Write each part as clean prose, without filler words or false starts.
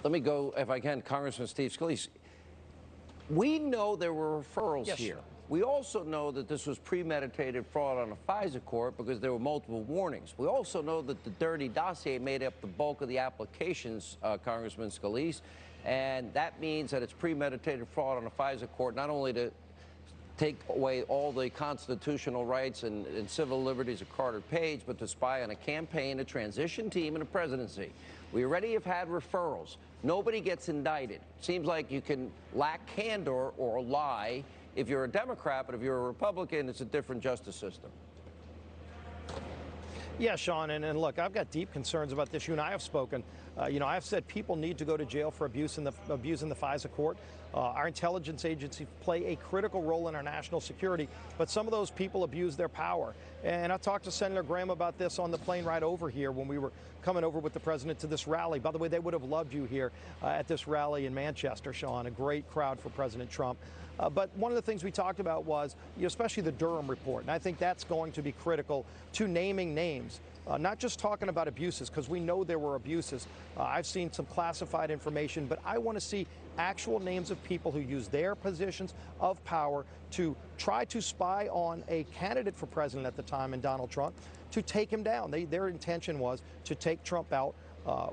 Let me go, if I can, Congressman Steve Scalise. We know there were referrals here. We also know that this was premeditated fraud on a FISA court because there were multiple warnings. We also know that the dirty dossier made up the bulk of the applications, Congressman Scalise, and that means that it's premeditated fraud on a FISA court, not only to take away all the constitutional rights and civil liberties of Carter Page, but to spy on a campaign, a transition team, and a presidency. We already have had referrals. Nobody gets indicted. Seems like you can lack candor or lie if you're a Democrat, but if you're a Republican, it's a different justice system. Yeah, Sean, and look, I've got deep concerns about this. You and I have spoken. I've said people need to go to jail for abusing the FISA court. Our intelligence agencies play a critical role in our national security, but some of those people abuse their power. And I talked to Senator Graham about this on the plane ride over here when we were coming over with the president to this rally. By the way, they would have loved you here at this rally in Manchester, Sean. A great crowd for President Trump. But one of the things we talked about was, especially the Durham report, and I think that's going to be critical to naming names. Not just talking about abuses, because we know there were abuses. I've seen some classified information, but I want to see actual names of people who use their positions of power to try to spy on a candidate for president at the time, in Donald Trump, to take him down. Their intention was to take Trump out,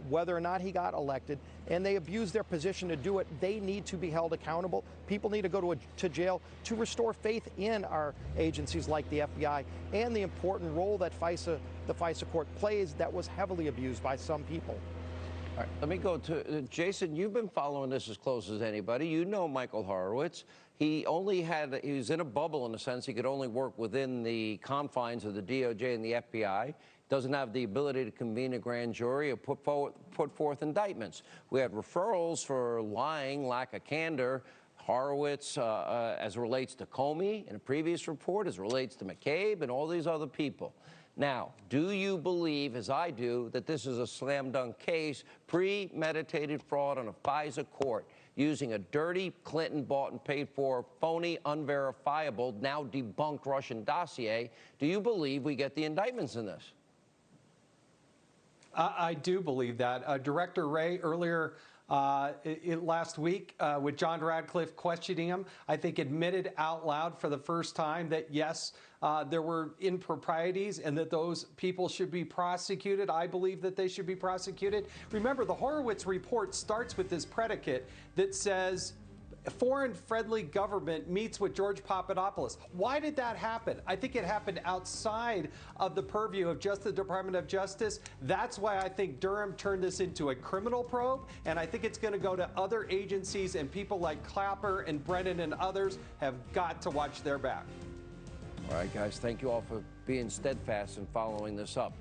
whether or not he got elected, and they abused their position to do it. They need to be held accountable. People need to go to jail to restore faith in our agencies like the FBI and the important role that the FISA court plays that was heavily abused by some people. All right, let me go to Jason. You've been following this as close as anybody. You know Michael Horowitz. He was in a bubble in a sense. He could only work within the confines of the DOJ and the FBI. Doesn't have the ability to convene a grand jury or put forth indictments. We had referrals for lying, lack of candor. Horowitz, as it relates to Comey in a previous report, as it relates to McCabe and all these other people. Now, do you believe, as I do, that this is a slam dunk case, premeditated fraud on a FISA court using a dirty Clinton bought and paid for, phony, unverifiable, now debunked Russian dossier? Do you believe we get the indictments in this? I do believe that. Director Wray earlier last week with John Radcliffe questioning him, I think admitted out loud for the first time that, yes, there were improprieties and that those people should be prosecuted. I believe that they should be prosecuted. Remember, the Horowitz report starts with this predicate that says, a foreign-friendly government meets with George Papadopoulos. Why did that happen? I think it happened outside of the purview of just the Department of Justice. That's why I think Durham turned this into a criminal probe, and I think it's going to go to other agencies, and people like Clapper and Brennan and others have got to watch their back. All right, guys, thank you all for being steadfast and following this up.